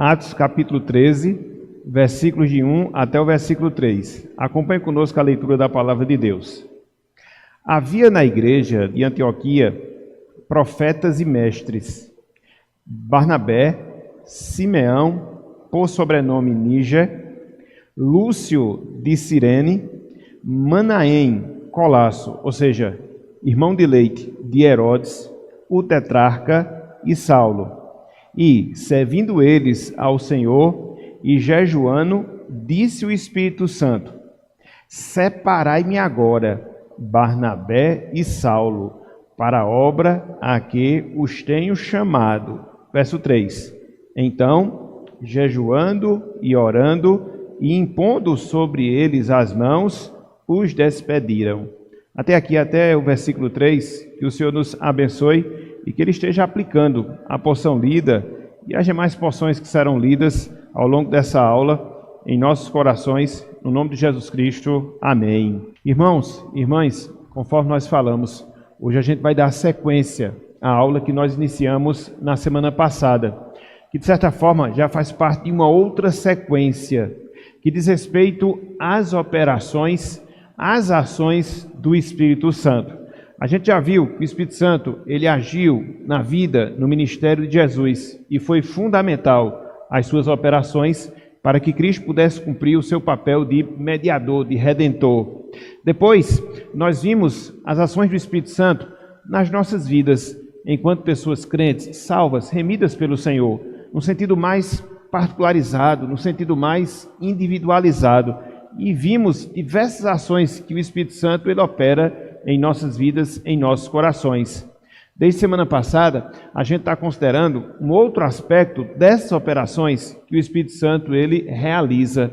Atos capítulo 13, versículos de 1 até o versículo 3. Acompanhe conosco a leitura da palavra de Deus. Havia na igreja de Antioquia profetas e mestres: Barnabé, Simeão, por sobrenome Níger, Lúcio de Cirene, Manaém, Colasso, ou seja, irmão de leite de Herodes, o tetrarca, e Saulo. E, servindo eles ao Senhor e jejuando, disse o Espírito Santo: separai-me agora Barnabé e Saulo para a obra a que os tenho chamado. Verso 3. Então, jejuando e orando e impondo sobre eles as mãos, os despediram. Até aqui, até o versículo 3, que o Senhor nos abençoe e que Ele esteja aplicando a porção lida e as demais porções que serão lidas ao longo dessa aula em nossos corações, no nome de Jesus Cristo. Amém. Irmãos, irmãs, conforme nós falamos, hoje a gente vai dar sequência à aula que nós iniciamos na semana passada, que de certa forma já faz parte de uma outra sequência, que diz respeito às operações, às ações do Espírito Santo. A gente já viu que o Espírito Santo, ele agiu na vida, no ministério de Jesus, e foi fundamental as suas operações para que Cristo pudesse cumprir o seu papel de mediador, de redentor. Depois, nós vimos as ações do Espírito Santo nas nossas vidas, enquanto pessoas crentes, salvas, remidas pelo Senhor, no sentido mais particularizado, no sentido mais individualizado. E vimos diversas ações que o Espírito Santo ele opera em nossas vidas, em nossos corações. Desde semana passada, a gente está considerando um outro aspecto dessas operações que o Espírito Santo ele realiza.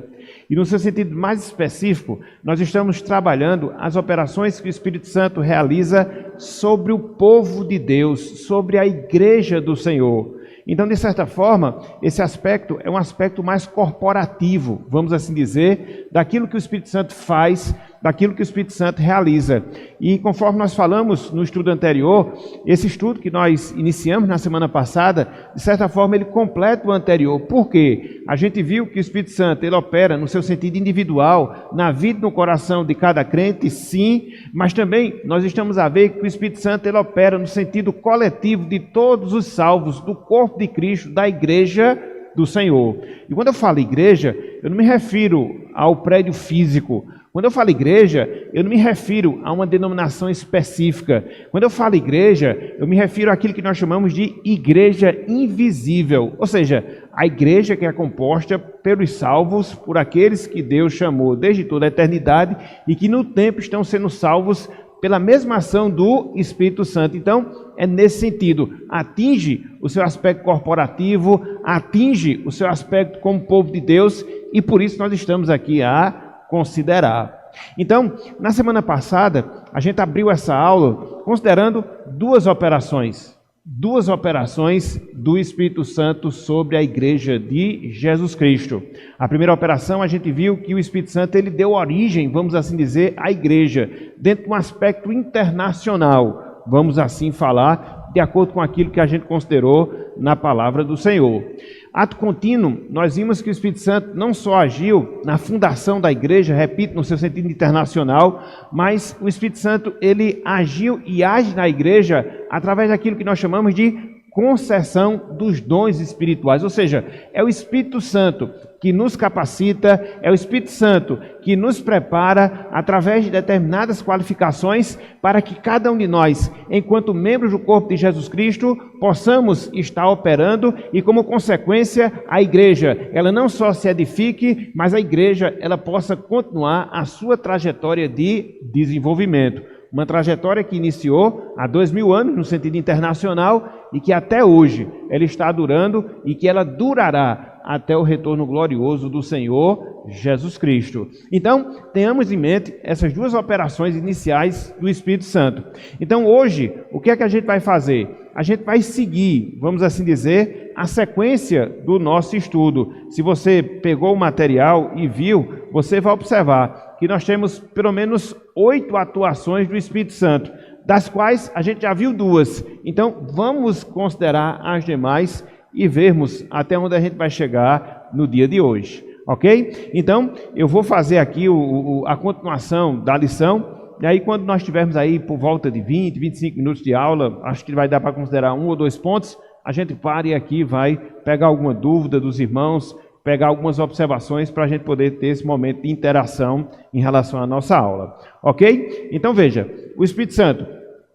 E no seu sentido mais específico, nós estamos trabalhando as operações que o Espírito Santo realiza sobre o povo de Deus, sobre a igreja do Senhor. Então, de certa forma, esse aspecto é um aspecto mais corporativo, vamos assim dizer, daquilo que o Espírito Santo faz, daquilo que o Espírito Santo realiza. E conforme nós falamos no estudo anterior, esse estudo que nós iniciamos na semana passada, de certa forma ele completa o anterior. Por quê? A gente viu que o Espírito Santo ele opera no seu sentido individual, na vida e no coração de cada crente, sim, mas também nós estamos a ver que o Espírito Santo ele opera no sentido coletivo de todos os salvos, do corpo de Cristo, da igreja do Senhor. E quando eu falo igreja, eu não me refiro ao prédio físico. Quando eu falo igreja, eu não me refiro a uma denominação específica. Quando eu falo igreja, eu me refiro àquilo que nós chamamos de igreja invisível. Ou seja, a igreja que é composta pelos salvos, por aqueles que Deus chamou desde toda a eternidade e que no tempo estão sendo salvos pela mesma ação do Espírito Santo. Então, é nesse sentido, atinge o seu aspecto corporativo, atinge o seu aspecto como povo de Deus, e por isso nós estamos aqui a considerar. Então, na semana passada, a gente abriu essa aula considerando duas operações do Espírito Santo sobre a igreja de Jesus Cristo. A primeira operação, a gente viu que o Espírito Santo ele deu origem, vamos assim dizer, à igreja, dentro de um aspecto internacional, vamos assim falar, de acordo com aquilo que a gente considerou na palavra do Senhor. Ato contínuo, nós vimos que o Espírito Santo não só agiu na fundação da igreja, repito, no seu sentido internacional, mas o Espírito Santo, ele agiu e age na igreja através daquilo que nós chamamos de concessão dos dons espirituais, ou seja, é o Espírito Santo que nos capacita, é o Espírito Santo que nos prepara através de determinadas qualificações para que cada um de nós, enquanto membros do corpo de Jesus Cristo, possamos estar operando e, como consequência, a igreja, ela não só se edifique, mas a igreja, ela possa continuar a sua trajetória de desenvolvimento. Uma trajetória que iniciou há 2000 anos no sentido internacional e que até hoje ela está durando e que ela durará até o retorno glorioso do Senhor Jesus Cristo. Então, tenhamos em mente essas duas operações iniciais do Espírito Santo. Então, hoje, o que é que a gente vai fazer? A gente vai seguir, vamos assim dizer, a sequência do nosso estudo. Se você pegou o material e viu, você vai observar que nós temos pelo menos 8 atuações do Espírito Santo, das quais a gente já viu 2. Então, vamos considerar as demais e vermos até onde a gente vai chegar no dia de hoje, ok? Então, eu vou fazer aqui a continuação da lição, e aí quando nós tivermos aí por volta de 20, 25 minutos de aula, acho que vai dar para considerar 1 ou 2 pontos, a gente para e aqui vai pegar alguma dúvida dos irmãos, pegar algumas observações para a gente poder ter esse momento de interação em relação à nossa aula, ok? Então veja, o Espírito Santo,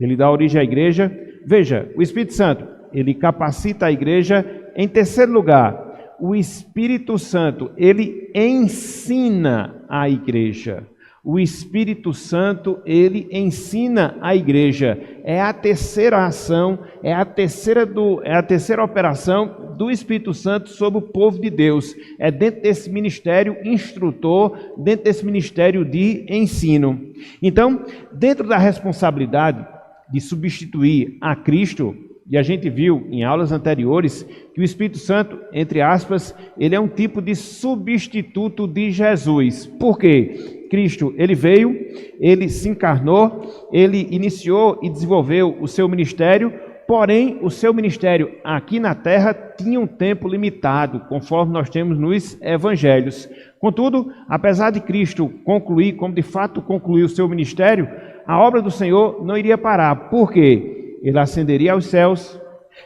ele dá origem à igreja. Veja, o Espírito Santo, ele capacita a igreja. Em terceiro lugar, o Espírito Santo, ele ensina a igreja. O Espírito Santo, ele ensina a igreja. É a terceira ação, é a terceira operação do Espírito Santo sobre o povo de Deus. É dentro desse ministério instrutor, dentro desse ministério de ensino. Então, dentro da responsabilidade de substituir a Cristo, e a gente viu em aulas anteriores que o Espírito Santo, entre aspas, ele é um tipo de substituto de Jesus. Por quê? Cristo, ele veio, ele se encarnou, ele iniciou e desenvolveu o seu ministério, porém o seu ministério aqui na terra tinha um tempo limitado, conforme nós temos nos evangelhos. Contudo, apesar de Cristo concluir, como de fato concluiu o seu ministério, a obra do Senhor não iria parar. Por quê? Ele ascenderia aos céus,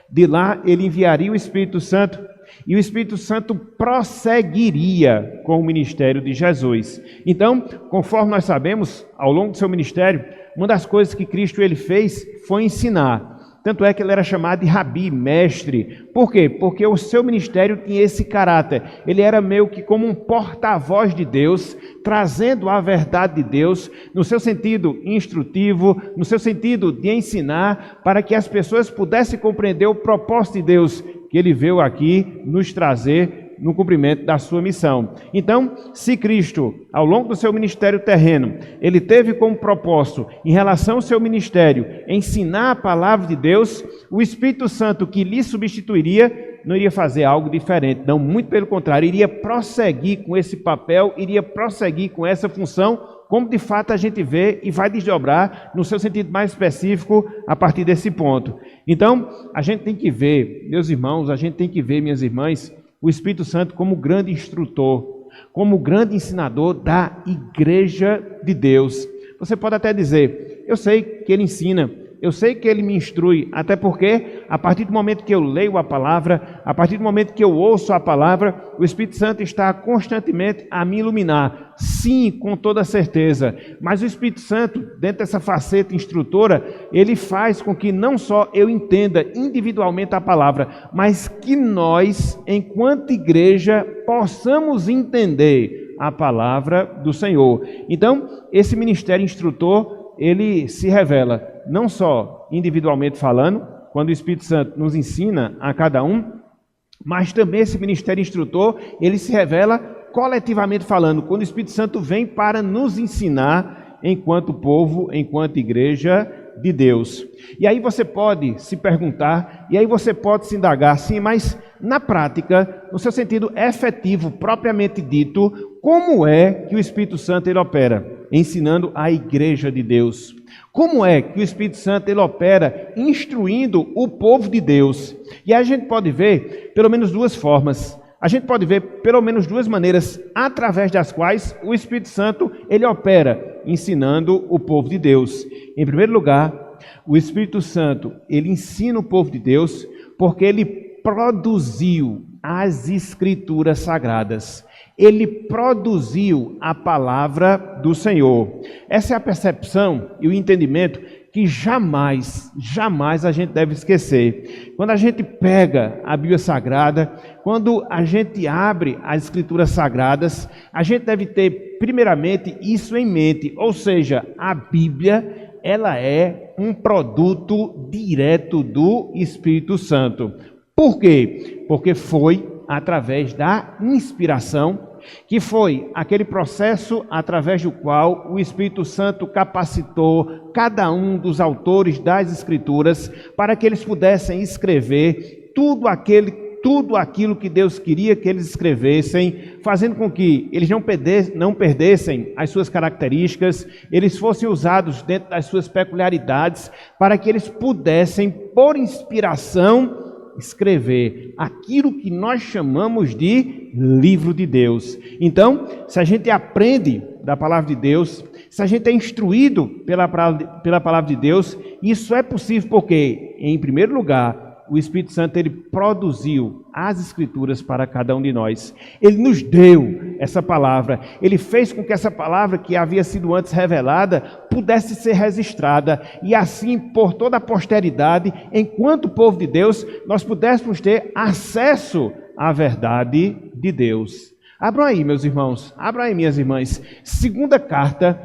de lá ele enviaria o Espírito Santo, e o Espírito Santo prosseguiria com o ministério de Jesus. Então, conforme nós sabemos, ao longo do seu ministério, uma das coisas que Cristo ele fez foi ensinar. Tanto é que ele era chamado de rabi, mestre. Por quê? Porque o seu ministério tinha esse caráter. Ele era meio que como um porta-voz de Deus, trazendo a verdade de Deus, no seu sentido instrutivo, no seu sentido de ensinar, para que as pessoas pudessem compreender o propósito de Deus, que ele veio aqui nos trazer no cumprimento da sua missão. Então, se Cristo, ao longo do seu ministério terreno, ele teve como propósito, em relação ao seu ministério, ensinar a palavra de Deus, o Espírito Santo que lhe substituiria, não iria fazer algo diferente, não, muito pelo contrário, iria prosseguir com esse papel, iria prosseguir com essa função, como de fato a gente vê e vai desdobrar no seu sentido mais específico a partir desse ponto. Então, a gente tem que ver, meus irmãos, a gente tem que ver, minhas irmãs, o Espírito Santo como grande instrutor, como grande ensinador da igreja de Deus. Você pode até dizer, eu sei que ele ensina, eu sei que ele me instrui, até porque a partir do momento que eu leio a palavra, a partir do momento que eu ouço a palavra, o Espírito Santo está constantemente a me iluminar. Sim, com toda certeza. Mas o Espírito Santo, dentro dessa faceta instrutora, ele faz com que não só eu entenda individualmente a palavra, mas que nós, enquanto igreja, possamos entender a palavra do Senhor. Então, esse ministério instrutor, ele se revela não só individualmente falando, quando o Espírito Santo nos ensina a cada um, mas também esse ministério instrutor, ele se revela coletivamente falando, quando o Espírito Santo vem para nos ensinar enquanto povo, enquanto igreja de Deus. E aí você pode se perguntar, e aí você pode se indagar, sim, mas na prática, no seu sentido efetivo, propriamente dito, como é que o Espírito Santo ele opera? Ensinando a igreja de Deus. Como é que o Espírito Santo ele opera instruindo o povo de Deus? E a gente pode ver pelo menos duas formas. A gente pode ver pelo menos duas maneiras através das quais o Espírito Santo ele opera ensinando o povo de Deus. Em primeiro lugar, o Espírito Santo ele ensina o povo de Deus porque ele produziu as Escrituras Sagradas. Ele produziu a palavra do Senhor. Essa é a percepção e o entendimento que jamais a gente deve esquecer. Quando a gente pega a Bíblia Sagrada, quando a gente abre as Escrituras Sagradas, a gente deve ter primeiramente isso em mente, ou seja, a Bíblia, ela é um produto direto do Espírito Santo. Por quê? Porque foi através da inspiração, que foi aquele processo através do qual o Espírito Santo capacitou cada um dos autores das Escrituras para que eles pudessem escrever tudo aquilo que Deus queria que eles escrevessem, fazendo com que eles não perdessem as suas características, eles fossem usados dentro das suas peculiaridades, para que eles pudessem, por inspiração, escrever aquilo que nós chamamos de livro de Deus. Então, se a gente aprende da palavra de Deus, se a gente é instruído pela palavra de Deus, isso é possível porque, em primeiro lugar, o Espírito Santo ele produziu as Escrituras para cada um de nós. Ele nos deu essa palavra. Ele fez com que essa palavra, que havia sido antes revelada, pudesse ser registrada. E assim, por toda a posteridade, enquanto povo de Deus, nós pudéssemos ter acesso à verdade de Deus. Abram aí, meus irmãos, abram aí, minhas irmãs. Segunda carta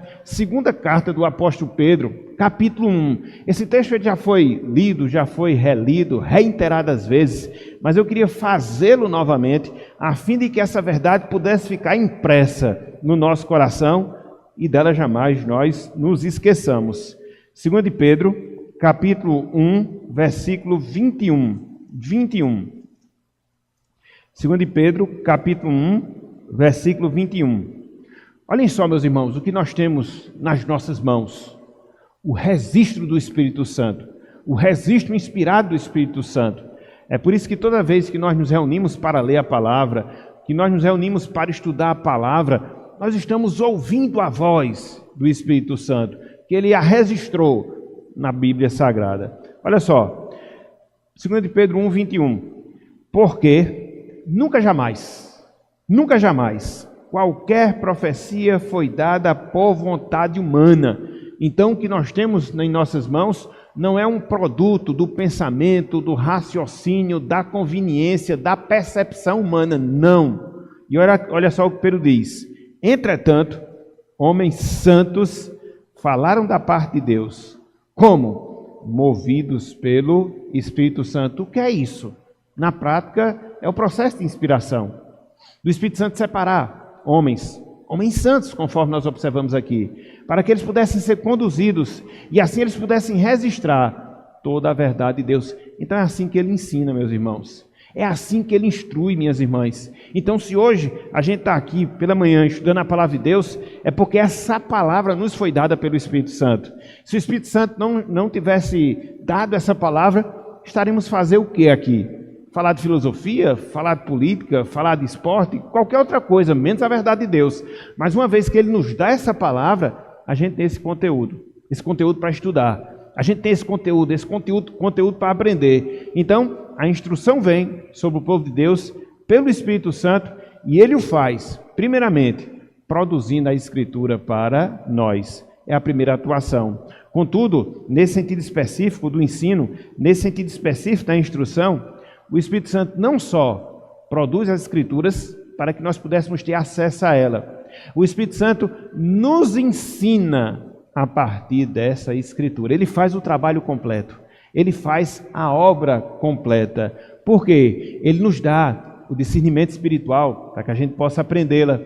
do apóstolo Pedro, capítulo 1. Esse texto já foi lido, já foi relido, reiteradas vezes, mas eu queria fazê-lo novamente, a fim de que essa verdade pudesse ficar impressa no nosso coração e dela jamais nós nos esqueçamos. 2 Pedro, capítulo 1, versículo 21. 2 Pedro, capítulo 1, versículo 21. Olhem só, meus irmãos, o que nós temos nas nossas mãos. O registro do Espírito Santo. O registro inspirado do Espírito Santo. É por isso que toda vez que nós nos reunimos para ler a palavra, que nós nos reunimos para estudar a palavra, nós estamos ouvindo a voz do Espírito Santo, que ele a registrou na Bíblia Sagrada. Olha só, 2 Pedro 1, 21. Porque nunca jamais, qualquer profecia foi dada por vontade humana. Então, o que nós temos em nossas mãos não é um produto do pensamento, do raciocínio, da conveniência, da percepção humana, não. E olha só o que Pedro diz. Entretanto, homens santos falaram da parte de Deus. Como? Movidos pelo Espírito Santo. O que é isso? Na prática, é o processo de inspiração do Espírito Santo separar homens santos, conforme nós observamos aqui, para que eles pudessem ser conduzidos e assim eles pudessem registrar toda a verdade de Deus. Então é assim que ele ensina, meus irmãos. É assim que ele instrui, minhas irmãs. Então, se hoje a gente está aqui pela manhã estudando a palavra de Deus, é porque essa palavra nos foi dada pelo Espírito Santo. Se o Espírito Santo não tivesse dado essa palavra, estaríamos fazendo o que aqui? Falar de filosofia, falar de política, falar de esporte, qualquer outra coisa, menos a verdade de Deus. Mas uma vez que ele nos dá essa palavra, a gente tem esse conteúdo para estudar. A gente tem esse conteúdo para aprender. Então, a instrução vem sobre o povo de Deus pelo Espírito Santo e ele o faz, primeiramente, produzindo a Escritura para nós. É a primeira atuação. Contudo, nesse sentido específico do ensino, nesse sentido específico da instrução, o Espírito Santo não só produz as Escrituras para que nós pudéssemos ter acesso a ela. O Espírito Santo nos ensina a partir dessa Escritura. Ele faz o trabalho completo. Ele faz a obra completa. Por quê? Ele nos dá o discernimento espiritual para que a gente possa aprendê-la.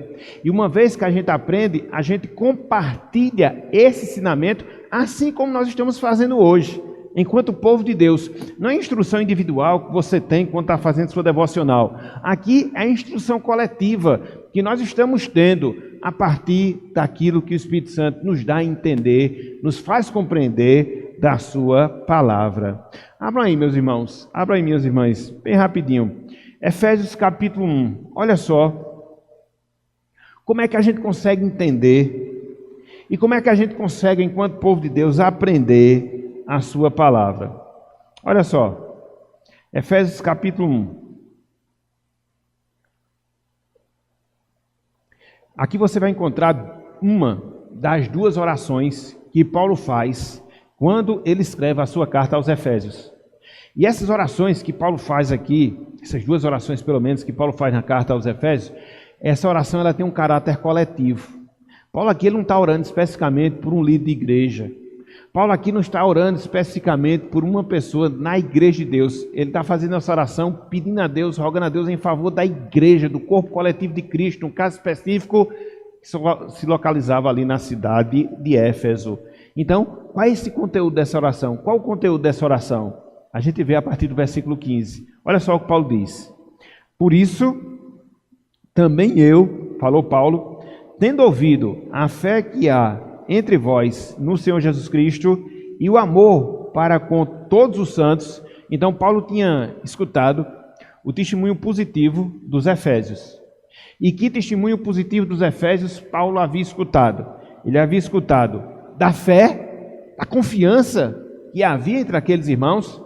E uma vez que a gente aprende, a gente compartilha esse ensinamento assim como nós estamos fazendo hoje. Enquanto povo de Deus, não é instrução individual que você tem quando está fazendo sua devocional. Aqui é a instrução coletiva que nós estamos tendo a partir daquilo que o Espírito Santo nos dá a entender, nos faz compreender da sua palavra. Abram aí, meus irmãos, abram aí, minhas irmãs, bem rapidinho. Efésios capítulo 1, olha só como é que a gente consegue entender e como é que a gente consegue, enquanto povo de Deus, aprender a sua palavra. Olha só, Efésios capítulo 1. Aqui você vai encontrar uma das duas orações que Paulo faz quando ele escreve a sua carta aos Efésios. E essas orações que Paulo faz aqui, essas duas orações pelo menos que Paulo faz na carta aos Efésios, essa oração ela tem um caráter coletivo. Paulo aqui ele não está orando especificamente por um líder de igreja. Paulo aqui não está orando especificamente por uma pessoa na igreja de Deus. Ele está fazendo essa oração pedindo a Deus, rogando a Deus em favor da igreja, do corpo coletivo de Cristo, um caso específico que se localizava ali na cidade de Éfeso. Então, qual é esse conteúdo dessa oração? Qual o conteúdo dessa oração? A gente vê a partir do versículo 15. Olha só o que Paulo diz. Por isso, também eu, falou Paulo, tendo ouvido a fé que há entre vós no Senhor Jesus Cristo e o amor para com todos os santos, Então, Paulo tinha escutado o testemunho positivo dos Efésios. E que testemunho positivo dos Efésios Paulo havia escutado? Ele havia escutado da fé, da confiança que havia entre aqueles irmãos,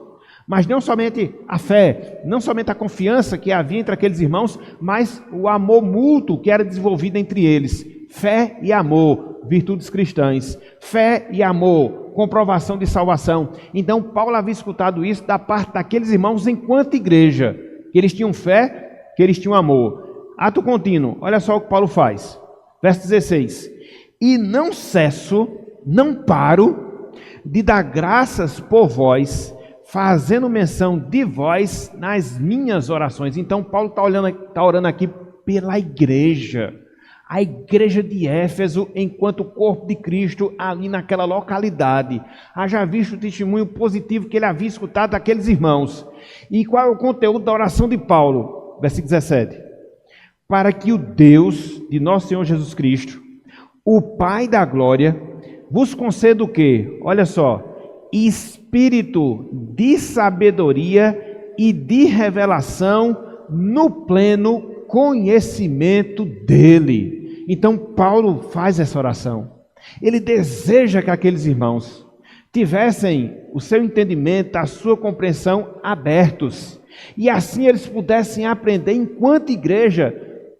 mas não somente a fé, não somente a confiança que havia entre aqueles irmãos, mas o amor mútuo que era desenvolvido entre eles. Fé e amor, virtudes cristãs. Fé e amor, comprovação de salvação. Então, Paulo havia escutado isso da parte daqueles irmãos enquanto igreja, que eles tinham fé, que eles tinham amor. Ato contínuo, olha só o que Paulo faz. Verso 16. E não cesso, não paro de dar graças por vós, fazendo menção de vós nas minhas orações. Então, Paulo está orando aqui pela igreja. A igreja de Éfeso, enquanto corpo de Cristo, ali naquela localidade. Haja visto o testemunho positivo que ele havia escutado daqueles irmãos. E qual é o conteúdo da oração de Paulo? Versículo 17. Para que o Deus de nosso Senhor Jesus Cristo, o Pai da glória, vos conceda o quê? Olha só, espírito de sabedoria e de revelação no pleno conhecimento dele. Então Paulo faz essa oração. Ele deseja que aqueles irmãos tivessem o seu entendimento, a sua compreensão abertos, e assim eles pudessem aprender enquanto igreja,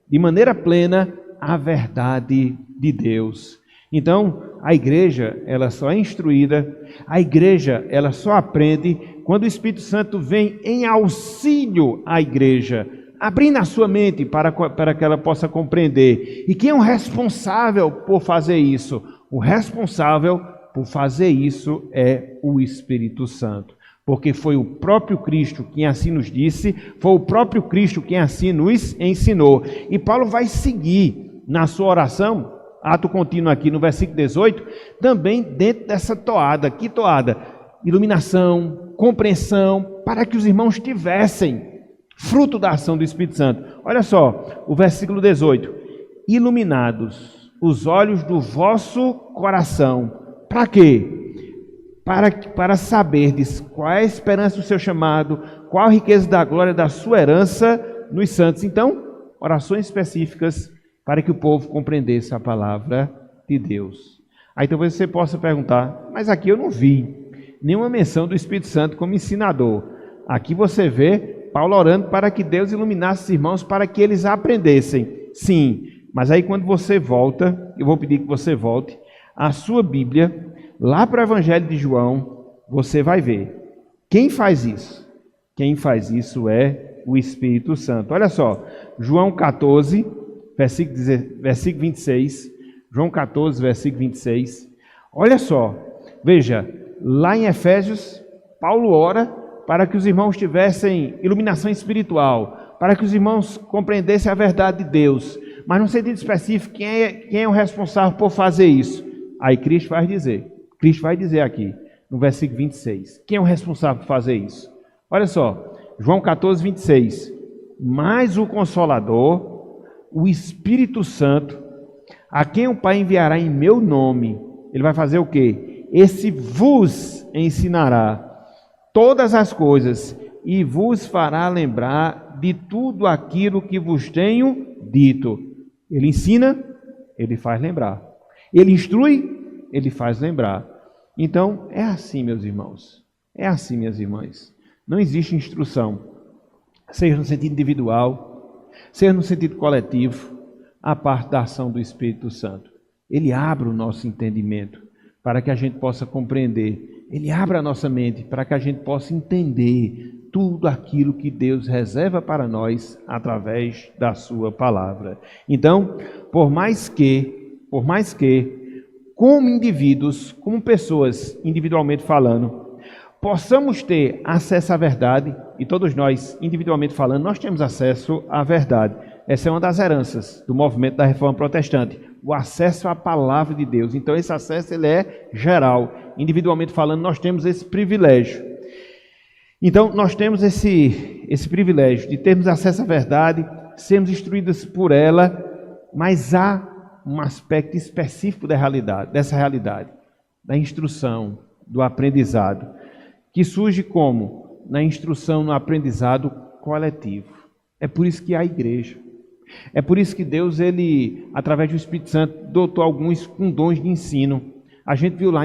de maneira plena, a verdade de Deus. Então, a igreja, ela só é instruída, a igreja, ela só aprende quando o Espírito Santo vem em auxílio à igreja, abrindo a sua mente para que ela possa compreender. E quem é o responsável por fazer isso? O responsável por fazer isso é o Espírito Santo. Porque foi o próprio Cristo quem assim nos disse, foi o próprio Cristo quem assim nos ensinou. E Paulo vai seguir na sua oração, ato contínuo aqui no versículo 18, também dentro dessa toada. Que toada? Iluminação, compreensão, para que os irmãos tivessem fruto da ação do Espírito Santo. Olha só, o versículo 18. Iluminados os olhos do vosso coração. Para quê? Para saberdes qual é a esperança do seu chamado, qual a riqueza da glória da sua herança nos santos. Então, orações específicas para que o povo compreendesse a palavra de Deus. Aí talvez você possa perguntar, mas aqui eu não vi nenhuma menção do Espírito Santo como ensinador. Aqui você vê Paulo orando para que Deus iluminasse os irmãos para que eles aprendessem. Sim, mas aí quando você volta, eu vou pedir que você volte à sua Bíblia, lá para o Evangelho de João, você vai ver. Quem faz isso? Quem faz isso é o Espírito Santo. Olha só, João 14, versículo 26. João 14, versículo 26. Olha só, veja, lá em Efésios, Paulo ora para que os irmãos tivessem iluminação espiritual, para que os irmãos compreendessem a verdade de Deus. Mas no sentido específico, quem é o responsável por fazer isso? Aí Cristo vai dizer aqui, no versículo 26. Quem é o responsável por fazer isso? Olha só, João 14, 26. Mas o Consolador, o Espírito Santo, a quem o Pai enviará em meu nome, ele vai fazer o quê? Esse vos ensinará todas as coisas e vos fará lembrar de tudo aquilo que vos tenho dito. Ele ensina, ele faz lembrar. Ele instrui, ele faz lembrar. Então, é assim, meus irmãos. É assim, minhas irmãs. Não existe instrução, seja no sentido individual, seja no sentido coletivo, a parte da ação do Espírito Santo. Ele abre o nosso entendimento para que a gente possa compreender. Ele abre a nossa mente para que a gente possa entender tudo aquilo que Deus reserva para nós através da sua palavra. Então, por mais que, como indivíduos, como pessoas, individualmente falando, possamos ter acesso à verdade, e todos nós, individualmente falando, nós temos acesso à verdade. Essa é uma das heranças do movimento da Reforma Protestante, o acesso à palavra de Deus. Então esse acesso ele é geral. Individualmente falando, nós temos esse privilégio. Então nós temos esse privilégio de termos acesso à verdade, sermos instruídos por ela, mas há um aspecto específico dessa realidade, da instrução, do aprendizado, que surge como na instrução, no aprendizado coletivo. É por isso que há igreja. É por isso que Deus, ele, através do Espírito Santo, dotou alguns com dons de ensino. A gente viu lá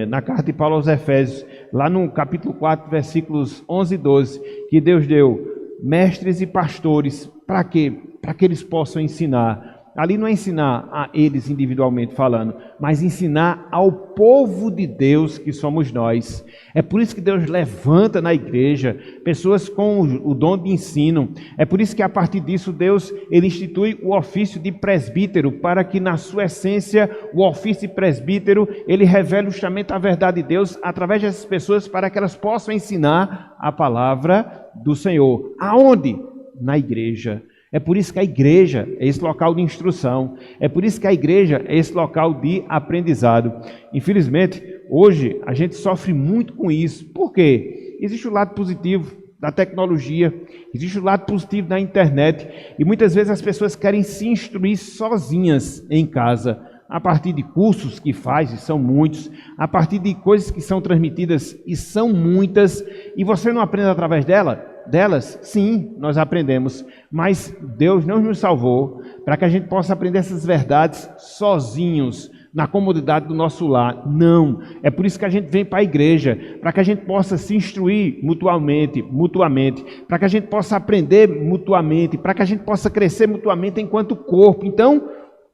na carta de Paulo aos Efésios, lá no capítulo 4, versículos 11 e 12, que Deus deu mestres e pastores. Para quê? Para que eles possam ensinar. Ali não é ensinar a eles individualmente falando, mas ensinar ao povo de Deus que somos nós. É por isso que Deus levanta na igreja pessoas com o dom de ensino. É por isso que a partir disso Deus ele institui o ofício de presbítero, para que na sua essência o ofício de presbítero ele revele justamente a verdade de Deus através dessas pessoas, para que elas possam ensinar a palavra do Senhor. Aonde? Na igreja. É por isso que a igreja é esse local de instrução. É por isso que a igreja é esse local de aprendizado. Infelizmente, hoje a gente sofre muito com isso. Por quê? Existe o lado positivo da tecnologia, existe o lado positivo da internet, e muitas vezes as pessoas querem se instruir sozinhas em casa, a partir de cursos que faz, e são muitos, a partir de coisas que são transmitidas, e são muitas, e você não aprende através delas? Sim, nós aprendemos, mas Deus não nos salvou para que a gente possa aprender essas verdades sozinhos, na comodidade do nosso lar. Não, é por isso que a gente vem para a igreja, para que a gente possa se instruir mutuamente, para que a gente possa aprender mutuamente, para que a gente possa crescer mutuamente enquanto corpo. Então,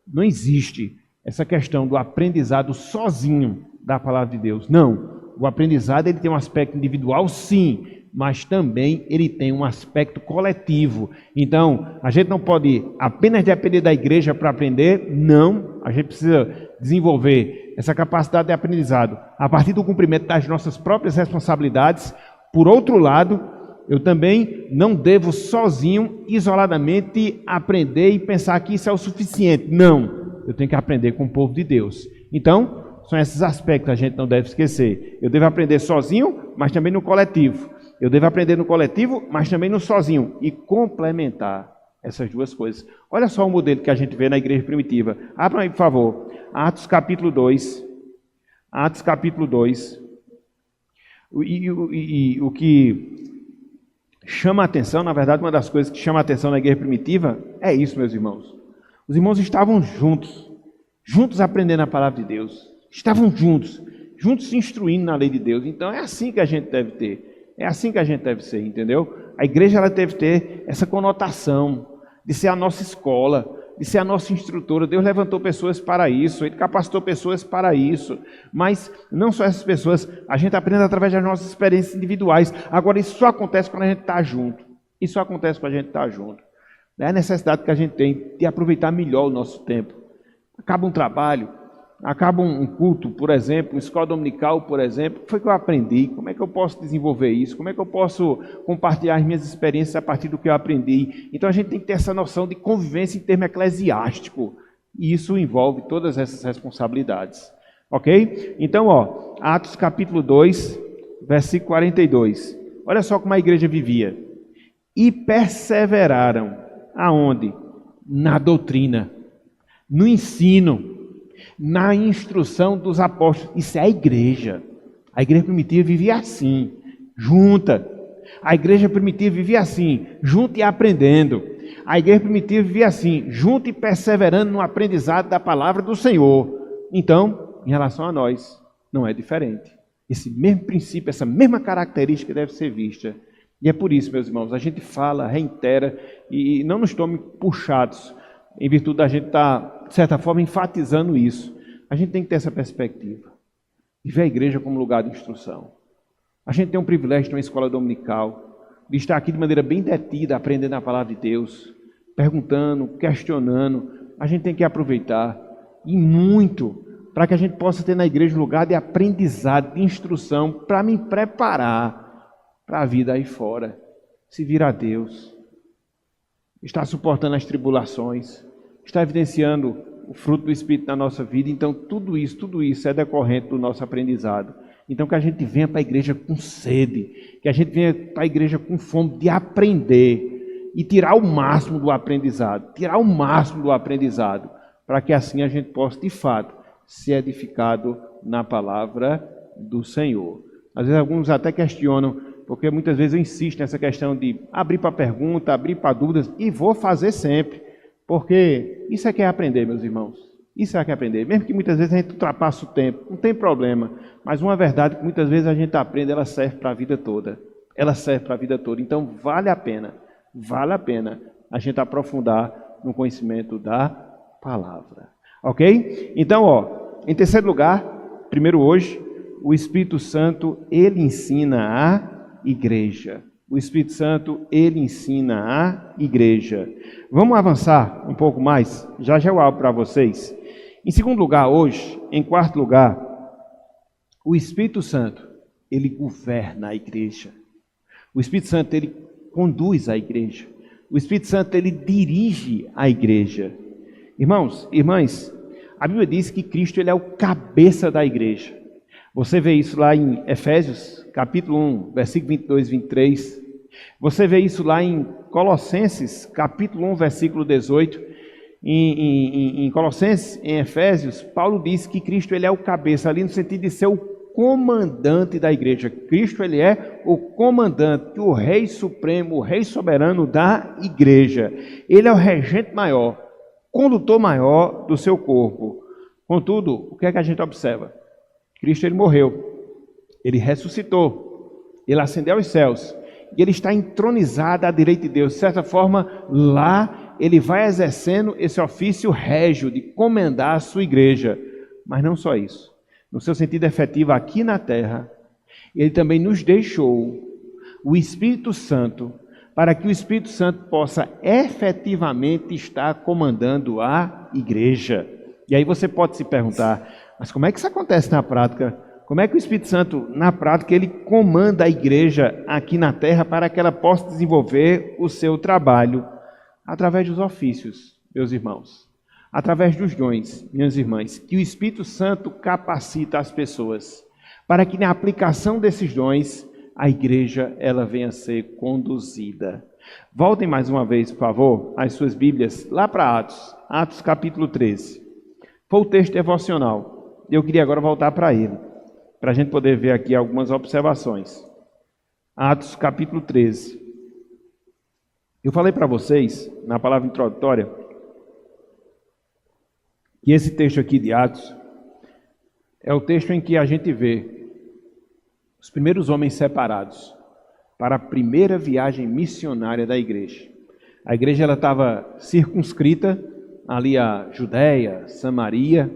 não existe essa questão do aprendizado sozinho da palavra de Deus. Não, o aprendizado ele tem um aspecto individual, sim, mas também ele tem um aspecto coletivo. Então, a gente não pode apenas depender da igreja para aprender, não. A gente precisa desenvolver essa capacidade de aprendizado a partir do cumprimento das nossas próprias responsabilidades. Por outro lado, eu também não devo sozinho, isoladamente, aprender e pensar que isso é o suficiente. Não, eu tenho que aprender com o povo de Deus. Então, são esses aspectos que a gente não deve esquecer. Eu devo aprender sozinho, mas também no coletivo. Eu devo aprender no coletivo, mas também no sozinho. E complementar essas duas coisas. Olha só o modelo que a gente vê na igreja primitiva. Abra aí, por favor. Atos capítulo 2. Atos capítulo 2. E o que chama a atenção, na verdade, uma das coisas que chama a atenção na igreja primitiva é isso, meus irmãos. Os irmãos estavam juntos aprendendo a palavra de Deus. Estavam juntos se instruindo na lei de Deus. Então é assim que a gente deve ter. É assim que a gente deve ser, entendeu? A igreja ela deve ter essa conotação de ser a nossa escola, de ser a nossa instrutora. Deus levantou pessoas para isso, Ele capacitou pessoas para isso. Mas não só essas pessoas, a gente aprende através das nossas experiências individuais. Agora, isso só acontece quando a gente está junto. Isso só acontece quando a gente está junto. É a necessidade que a gente tem de aproveitar melhor o nosso tempo. Acaba um trabalho, acaba um culto, por exemplo, uma escola dominical, por exemplo. O que foi que eu aprendi? Como é que eu posso desenvolver isso? Como é que eu posso compartilhar as minhas experiências a partir do que eu aprendi? Então a gente tem que ter essa noção de convivência em termo eclesiástico. E isso envolve todas essas responsabilidades. Ok? Então, Atos capítulo 2, versículo 42. Olha só como a igreja vivia. E perseveraram. Aonde? Na doutrina, no ensino, na instrução dos apóstolos. Isso é a igreja. A igreja primitiva vivia assim, junta. A igreja primitiva vivia assim, junto e aprendendo. A igreja primitiva vivia assim, junto e perseverando no aprendizado da palavra do Senhor. Então, em relação a nós, não é diferente. Esse mesmo princípio, essa mesma característica deve ser vista. E é por isso, meus irmãos, a gente fala, reitera, e não nos tome puxados, em virtude da gente estar, de certa forma, enfatizando isso. A gente tem que ter essa perspectiva, de ver a igreja como lugar de instrução. A gente tem um privilégio de ter uma escola dominical, de estar aqui de maneira bem detida, aprendendo a palavra de Deus, perguntando, questionando. A gente tem que aproveitar, e muito, para que a gente possa ter na igreja um lugar de aprendizado, de instrução, para me preparar para a vida aí fora, se vir a Deus, está suportando as tribulações, está evidenciando o fruto do Espírito na nossa vida. Então tudo isso é decorrente do nosso aprendizado. Então que a gente venha para a igreja com sede, que a gente venha para a igreja com fome de aprender e tirar o máximo do aprendizado, para que assim a gente possa de fato ser edificado na palavra do Senhor. Às vezes alguns até questionam, porque muitas vezes eu insisto nessa questão de abrir para pergunta, abrir para dúvidas, e vou fazer sempre, porque isso é que é aprender, meus irmãos. Isso é que é aprender. Mesmo que muitas vezes a gente ultrapasse o tempo, não tem problema, mas uma verdade que muitas vezes a gente aprende, ela serve para a vida toda. Ela serve para a vida toda. Então vale a pena a gente aprofundar no conhecimento da palavra. Ok? Então, em terceiro lugar, primeiro hoje, o Espírito Santo, ele ensina a igreja. O Espírito Santo, ele ensina a igreja. Vamos avançar um pouco mais? Já eu abro para vocês. Em segundo lugar, hoje, em quarto lugar, o Espírito Santo, ele governa a igreja. O Espírito Santo, ele conduz a igreja. O Espírito Santo, ele dirige a igreja. Irmãos, irmãs, a Bíblia diz que Cristo, ele é o cabeça da igreja. Você vê isso lá em Efésios, capítulo 1, versículo 22 e 23. Você vê isso lá em Colossenses, capítulo 1, versículo 18. Em Colossenses, em Efésios, Paulo diz que Cristo, ele é o cabeça, ali no sentido de ser o comandante da igreja. Cristo, ele é o comandante, o rei supremo, o rei soberano da igreja. Ele é o regente maior, condutor maior do seu corpo. Contudo, o que é que a gente observa? Cristo, ele morreu, ele ressuscitou, ele ascendeu aos céus, e ele está entronizado à direita de Deus. De certa forma, lá ele vai exercendo esse ofício régio de comandar a sua igreja. Mas não só isso. No seu sentido efetivo aqui na terra, ele também nos deixou o Espírito Santo, para que o Espírito Santo possa efetivamente estar comandando a igreja. E aí você pode se perguntar, mas como é que isso acontece na prática? Como é que o Espírito Santo, na prática, ele comanda a igreja aqui na terra para que ela possa desenvolver o seu trabalho? Através dos ofícios, meus irmãos. Através dos dons, minhas irmãs, que o Espírito Santo capacita as pessoas, para que na aplicação desses dons, a igreja ela venha a ser conduzida. Voltem mais uma vez, por favor, as suas Bíblias, lá para Atos, Atos capítulo 13. Foi o texto devocional. Eu queria agora voltar para ele, para a gente poder ver aqui algumas observações. Atos capítulo 13. Eu falei para vocês, na palavra introdutória, que esse texto aqui de Atos é o texto em que a gente vê os primeiros homens separados para a primeira viagem missionária da igreja. A igreja ela estava circunscrita ali a Judéia, Samaria,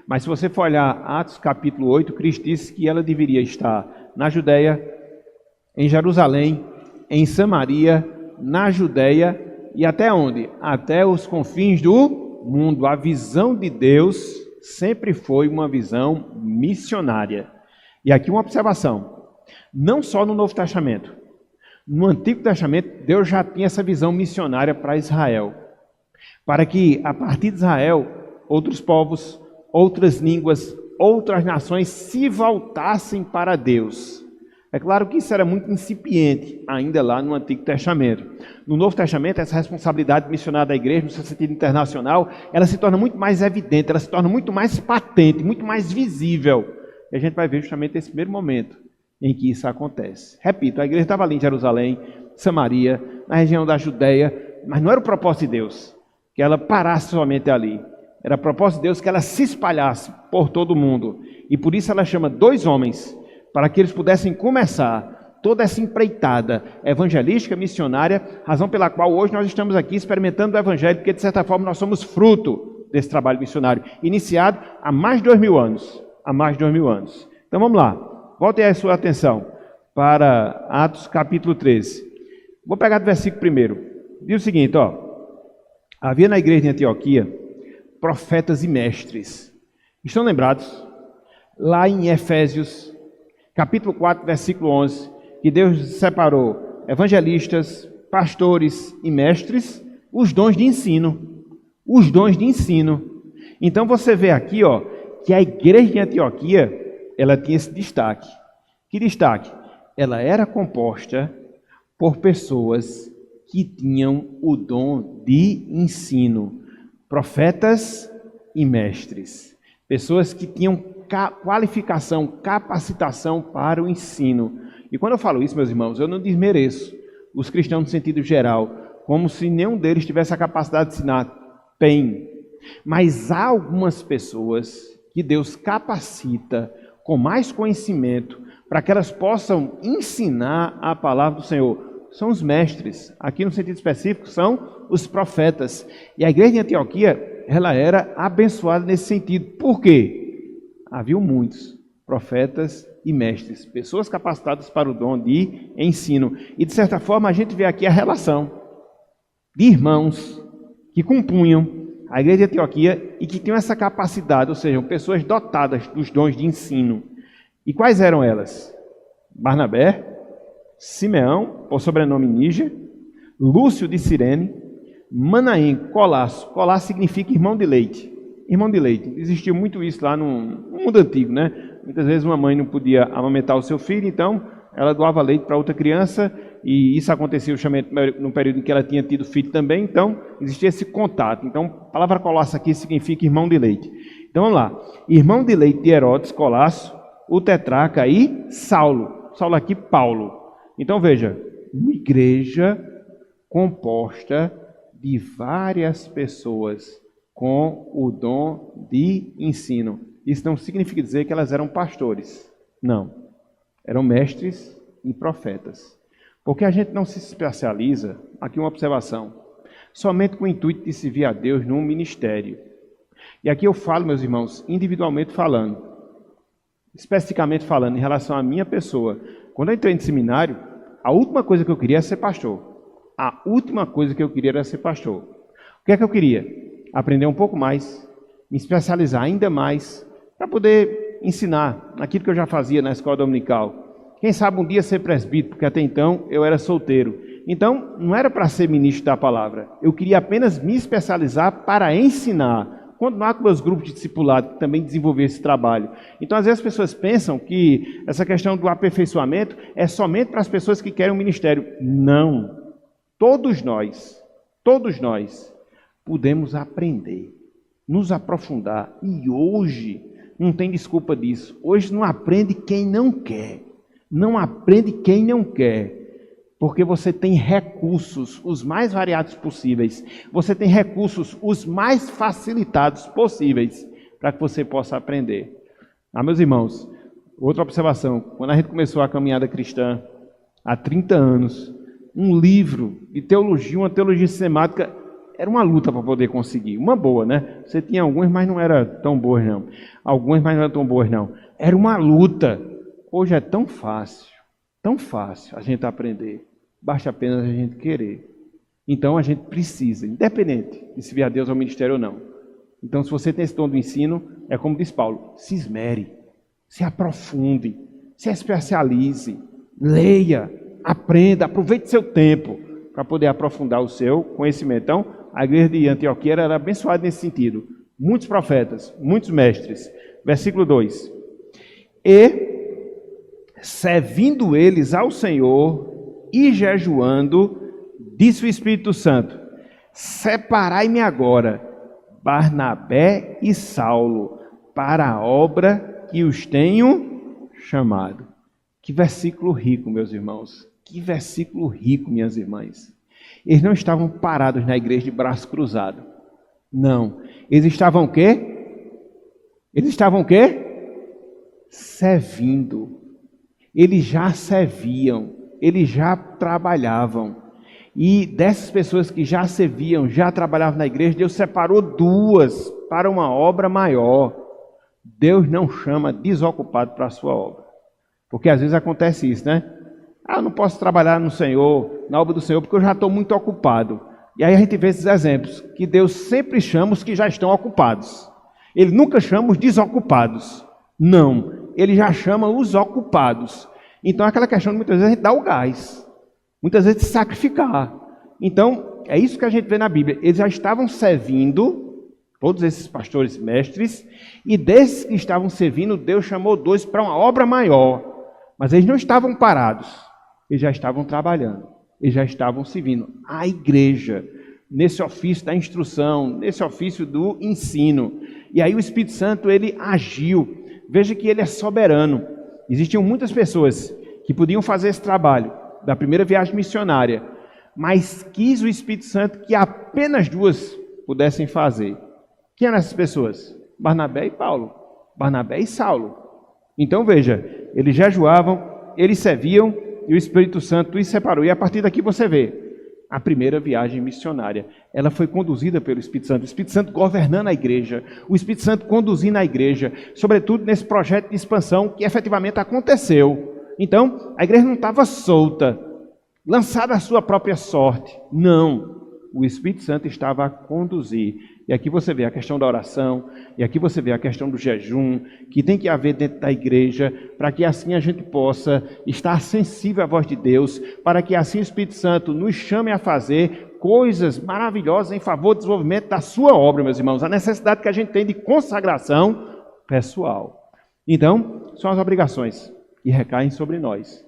mas se você for olhar Atos capítulo 8, Cristo disse que ela deveria estar na Judéia, em Jerusalém, em Samaria, na Judéia e até onde? Até os confins do mundo. A visão de Deus sempre foi uma visão missionária. E aqui uma observação, não só no Novo Testamento, no Antigo Testamento Deus já tinha essa visão missionária para Israel, para que a partir de Israel, outros povos, outras línguas, outras nações se voltassem para Deus. É claro que isso era muito incipiente ainda lá no Antigo Testamento. No Novo Testamento, essa responsabilidade missionária da igreja, no seu sentido internacional, ela se torna muito mais evidente, ela se torna muito mais patente, muito mais visível. E a gente vai ver justamente esse primeiro momento em que isso acontece. Repito, a igreja estava ali em Jerusalém, Samaria, na região da Judéia, mas não era o propósito de Deus que ela parasse somente ali. Era o propósito de Deus que ela se espalhasse por todo o mundo. E por isso ela chama 2 homens, para que eles pudessem começar toda essa empreitada evangelística, missionária, razão pela qual hoje nós estamos aqui experimentando o Evangelho, porque de certa forma nós somos fruto desse trabalho missionário, iniciado há mais de 2000 anos. Há mais de 2000 anos. Então vamos lá, voltem a sua atenção para Atos capítulo 13. Vou pegar do versículo 1. Diz o seguinte, havia na igreja de Antioquia profetas e mestres. Estão lembrados? Lá em Efésios capítulo 4, versículo 11, que Deus separou evangelistas, pastores e mestres, os dons de ensino. Os dons de ensino. Então você vê aqui, que a igreja de Antioquia, ela tinha esse destaque. Que destaque? Ela era composta por pessoas que tinham o dom de ensino. Profetas e mestres. Pessoas que tinham qualificação, capacitação para o ensino. E quando eu falo isso, meus irmãos, eu não desmereço os cristãos no sentido geral, como se nenhum deles tivesse a capacidade de ensinar. Tem. Mas há algumas pessoas que Deus capacita com mais conhecimento para que elas possam ensinar a palavra do Senhor. São os mestres. Aqui no sentido específico são os profetas. E a igreja de Antioquia, ela era abençoada nesse sentido. Por quê? Havia muitos profetas e mestres, pessoas capacitadas para o dom de ensino. E de certa forma a gente vê aqui a relação de irmãos que compunham a igreja de Antioquia e que tinham essa capacidade, ou seja, pessoas dotadas dos dons de ensino. E quais eram elas? Barnabé, Simeão, por sobrenome Níger, Lúcio de Cirene, Manaém, Colasso. Colasso significa irmão de leite. Irmão de leite. Existiu muito isso lá no mundo antigo, né? Muitas vezes uma mãe não podia amamentar o seu filho, então ela doava leite para outra criança, e isso acontecia no período em que ela tinha tido filho também, então existia esse contato. Então, a palavra Colasso aqui significa irmão de leite. Então, vamos lá. Irmão de leite de Herodes, Colasso, o tetrarca e Saulo. Saulo aqui, Paulo. Então, veja, uma igreja composta de várias pessoas com o dom de ensino. Isso não significa dizer que elas eram pastores. Não. Eram mestres e profetas. Porque a gente não se especializa, aqui uma observação, somente com o intuito de servir a Deus num ministério. E aqui eu falo, meus irmãos, individualmente falando, especificamente falando em relação à minha pessoa. Quando eu entrei no seminário, a última coisa que eu queria era ser pastor. A última coisa que eu queria era ser pastor. O que é que eu queria? Aprender um pouco mais, me especializar ainda mais, para poder ensinar aquilo que eu já fazia na escola dominical. Quem sabe um dia ser presbítero, porque até então eu era solteiro. Então, não era para ser ministro da palavra. Eu queria apenas me especializar para ensinar. Continuar com meus grupos de discipulado, que também desenvolver esse trabalho. Então, às vezes as pessoas pensam que essa questão do aperfeiçoamento é somente para as pessoas que querem um ministério. Não. Todos nós podemos aprender, nos aprofundar. E hoje não tem desculpa disso. Hoje não aprende quem não quer. Não aprende quem não quer. Porque você tem recursos os mais variados possíveis. Você tem recursos os mais facilitados possíveis para que você possa aprender. Meus irmãos, outra observação. Quando a gente começou a caminhada cristã, há 30 anos, um livro de teologia, uma teologia sistemática, era uma luta para poder conseguir. Uma boa, né? Você tinha algumas, mas não era tão boas, não. Algumas, mas não eram tão boas, não. Era uma luta. Hoje é tão fácil a gente aprender. Basta apenas a gente querer. Então, a gente precisa, independente de se vir a Deus ao ministério ou não. Então, se você tem esse dom do ensino, é como diz Paulo, se esmere, se aprofunde, se especialize, leia, aprenda, aproveite seu tempo para poder aprofundar o seu conhecimento. Então, a igreja de Antioquia era abençoada nesse sentido. Muitos profetas, muitos mestres. Versículo 2. E, servindo eles ao Senhor e jejuando, disse o Espírito Santo, separai-me agora, Barnabé e Saulo, para a obra que os tenho chamado. Que versículo rico, meus irmãos. Que versículo rico, minhas irmãs. Eles não estavam parados na igreja de braço cruzado. Não. Eles estavam o quê? Eles estavam o quê? Servindo. Eles já serviam. Eles já trabalhavam. E dessas pessoas que já serviam, já trabalhavam na igreja, Deus separou duas para uma obra maior. Deus não chama desocupado para a sua obra. Porque às vezes acontece isso, né? Eu não posso trabalhar no Senhor, na obra do Senhor, porque eu já estou muito ocupado. E aí a gente vê esses exemplos, que Deus sempre chama os que já estão ocupados. Ele nunca chama os desocupados. Não, Ele já chama os ocupados. Então aquela questão de muitas vezes a gente dá o gás. Muitas vezes de sacrificar. Então, é isso que a gente vê na Bíblia. Eles já estavam servindo, todos esses pastores mestres, e desses que estavam servindo, Deus chamou dois para uma obra maior. Mas eles não estavam parados. Eles já estavam trabalhando, eles já estavam servindo. A igreja, nesse ofício da instrução, nesse ofício do ensino. E aí o Espírito Santo, ele agiu. Veja que ele é soberano. Existiam muitas pessoas que podiam fazer esse trabalho da primeira viagem missionária, mas quis o Espírito Santo que apenas 2 pudessem fazer. Quem eram essas pessoas? Barnabé e Paulo, Barnabé e Saulo. Então veja, eles jejuavam, eles serviam e o Espírito Santo os separou. E a partir daqui você vê, a primeira viagem missionária, ela foi conduzida pelo Espírito Santo. O Espírito Santo governando a igreja, o Espírito Santo conduzindo a igreja, sobretudo nesse projeto de expansão que efetivamente aconteceu. Então, a igreja não estava solta, lançada à sua própria sorte. Não, o Espírito Santo estava a conduzir. E aqui você vê a questão da oração, e aqui você vê a questão do jejum, que tem que haver dentro da igreja, para que assim a gente possa estar sensível à voz de Deus, para que assim o Espírito Santo nos chame a fazer coisas maravilhosas em favor do desenvolvimento da sua obra, meus irmãos. A necessidade que a gente tem de consagração pessoal. Então, são as obrigações que recaem sobre nós,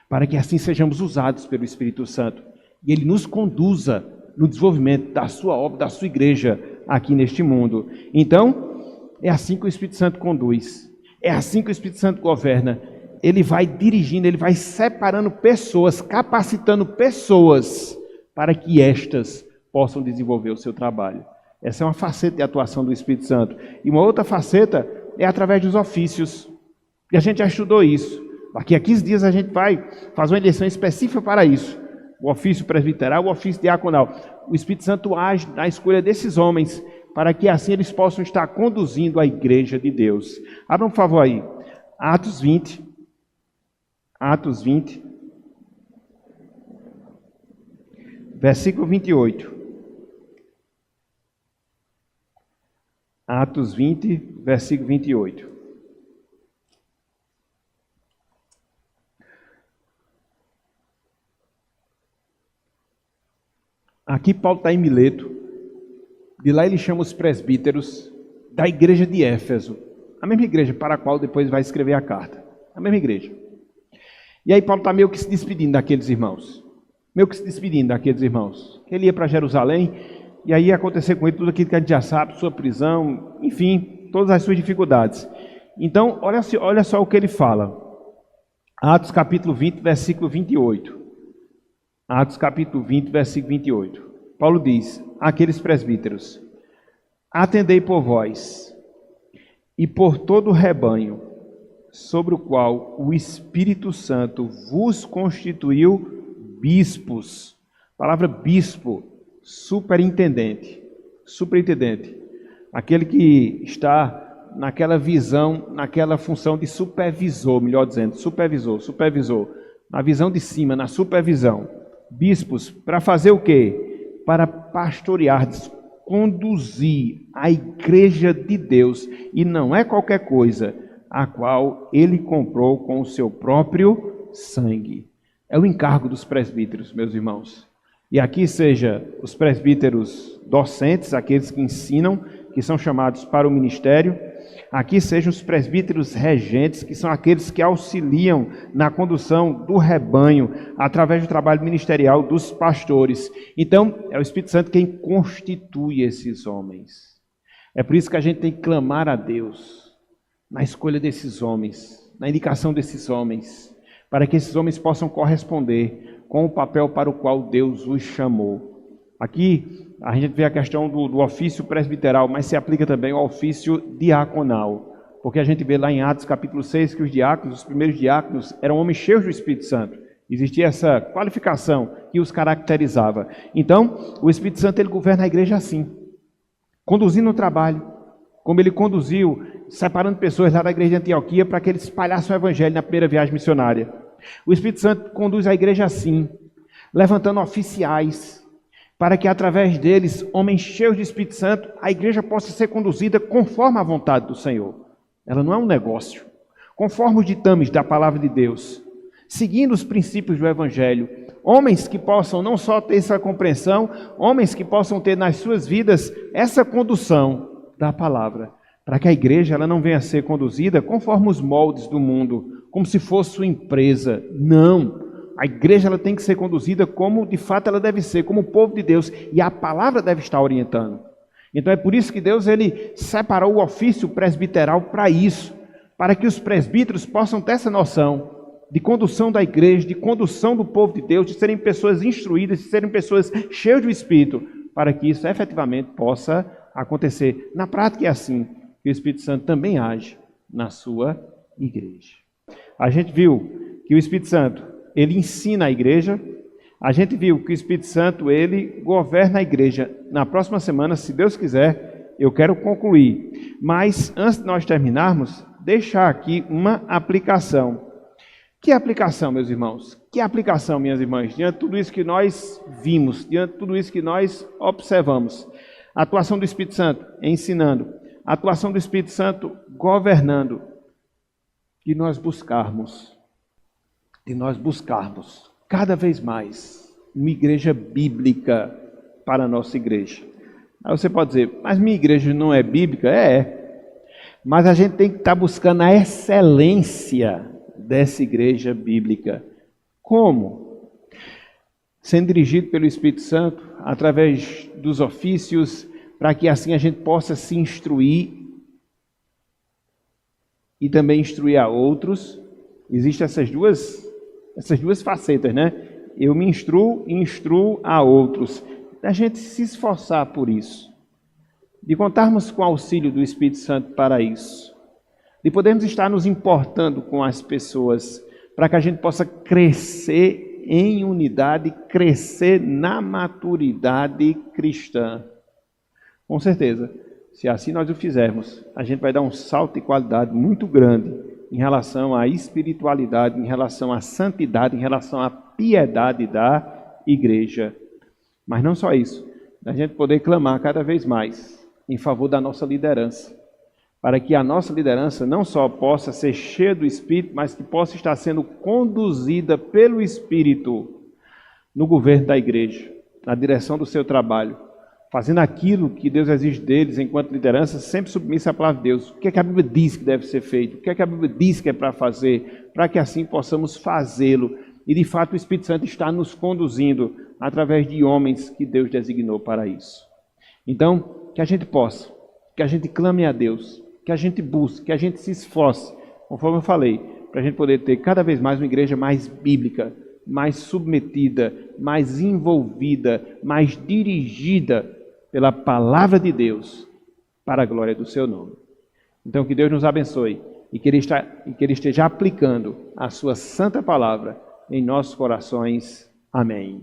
para que assim sejamos usados pelo Espírito Santo, e Ele nos conduza no desenvolvimento da sua obra, da sua igreja aqui neste mundo. Então, é assim que o Espírito Santo conduz, é assim que o Espírito Santo governa. Ele vai dirigindo, ele vai separando pessoas, capacitando pessoas para que estas possam desenvolver o seu trabalho. Essa é uma faceta de atuação do Espírito Santo. E uma outra faceta é através dos ofícios. E a gente já estudou isso. Daqui a 15 dias a gente vai fazer uma eleição específica para isso. O ofício presbiteral, o ofício diaconal. O Espírito Santo age na escolha desses homens, para que assim eles possam estar conduzindo a igreja de Deus. Abram, por favor, aí. Atos 20. Atos 20. Versículo 28. Atos 20, versículo 28. Aqui Paulo está em Mileto, de lá ele chama os presbíteros da igreja de Éfeso, a mesma igreja para a qual depois vai escrever a carta, a mesma igreja. E aí Paulo está meio que se despedindo daqueles irmãos, Ele ia para Jerusalém, e aí ia acontecer com ele tudo aquilo que a gente já sabe, sua prisão, enfim, todas as suas dificuldades. Então, olha só o que ele fala, Atos capítulo 20, versículo 28. Atos capítulo 20, versículo 28. Paulo diz, àqueles presbíteros: atendei por vós e por todo o rebanho, sobre o qual o Espírito Santo vos constituiu bispos. A palavra bispo, superintendente. Aquele que está naquela visão, naquela função de supervisor, melhor dizendo, supervisor. Na visão de cima, na supervisão. Bispos, para fazer o quê? Para pastorear, conduzir a igreja de Deus, e não é qualquer coisa, a qual ele comprou com o seu próprio sangue. É o encargo dos presbíteros, meus irmãos. E aqui seja os presbíteros docentes, aqueles que ensinam, que são chamados para o ministério. Aqui sejam os presbíteros regentes, que são aqueles que auxiliam na condução do rebanho, através do trabalho ministerial dos pastores. Então, é o Espírito Santo quem constitui esses homens. É por isso que a gente tem que clamar a Deus, na escolha desses homens, na indicação desses homens, para que esses homens possam corresponder com o papel para o qual Deus os chamou. Aqui, a gente vê a questão do ofício presbiteral, mas se aplica também ao ofício diaconal. Porque a gente vê lá em Atos capítulo 6 que os diáconos, os primeiros diáconos, eram homens cheios do Espírito Santo. Existia essa qualificação que os caracterizava. Então, o Espírito Santo ele governa a igreja assim, conduzindo o trabalho, como ele conduziu, separando pessoas lá da igreja de Antioquia para que eles espalhassem o evangelho na primeira viagem missionária. O Espírito Santo conduz a igreja assim, levantando oficiais, para que através deles, homens cheios de Espírito Santo, a igreja possa ser conduzida conforme a vontade do Senhor. Ela não é um negócio. Conforme os ditames da palavra de Deus, seguindo os princípios do Evangelho, homens que possam não só ter essa compreensão, homens que possam ter nas suas vidas essa condução da palavra, para que a igreja ela não venha a ser conduzida conforme os moldes do mundo, como se fosse sua empresa. Não. A igreja ela tem que ser conduzida como de fato ela deve ser, como o povo de Deus, e a palavra deve estar orientando. Então é por isso que Deus ele separou o ofício presbiteral para isso, para que os presbíteros possam ter essa noção de condução da igreja, de condução do povo de Deus, de serem pessoas instruídas, de serem pessoas cheias do Espírito, para que isso efetivamente possa acontecer. Na prática é assim que o Espírito Santo também age na sua igreja. A gente viu que o Espírito Santo, ele ensina a igreja. A gente viu que o Espírito Santo, ele governa a igreja. Na próxima semana, se Deus quiser, eu quero concluir. Mas, antes de nós terminarmos, deixar aqui uma aplicação. Que aplicação, meus irmãos? Que aplicação, minhas irmãs? Diante de tudo isso que nós vimos, diante de tudo isso que nós observamos. A atuação do Espírito Santo ensinando. A atuação do Espírito Santo governando. De nós buscarmos cada vez mais uma igreja bíblica para a nossa igreja. Aí você pode dizer, mas minha igreja não é bíblica? É. Mas a gente tem que estar buscando a excelência dessa igreja bíblica. Como? Sendo dirigido pelo Espírito Santo, através dos ofícios, para que assim a gente possa se instruir e também instruir a outros. Existem essas duas facetas, né? Eu me instruo e instruo a outros. A gente se esforçar por isso. De contarmos com o auxílio do Espírito Santo para isso. De podermos estar nos importando com as pessoas, para que a gente possa crescer em unidade, crescer na maturidade cristã. Com certeza, se assim nós o fizermos, a gente vai dar um salto de qualidade muito grande em relação à espiritualidade, em relação à santidade, em relação à piedade da igreja. Mas não só isso, a gente poder clamar cada vez mais em favor da nossa liderança, para que a nossa liderança não só possa ser cheia do Espírito, mas que possa estar sendo conduzida pelo Espírito no governo da igreja, na direção do seu trabalho, fazendo aquilo que Deus exige deles enquanto liderança, sempre submissa à palavra de Deus. O que é que a Bíblia diz que deve ser feito? O que é que a Bíblia diz que é para fazer? Para que assim possamos fazê-lo. E de fato o Espírito Santo está nos conduzindo através de homens que Deus designou para isso. Então, que a gente possa, que a gente clame a Deus, que a gente busque, que a gente se esforce, conforme eu falei, para a gente poder ter cada vez mais uma igreja mais bíblica, mais submetida, mais envolvida, mais dirigida pela palavra de Deus, para a glória do seu nome. Então, que Deus nos abençoe e que Ele esteja aplicando a sua santa palavra em nossos corações. Amém.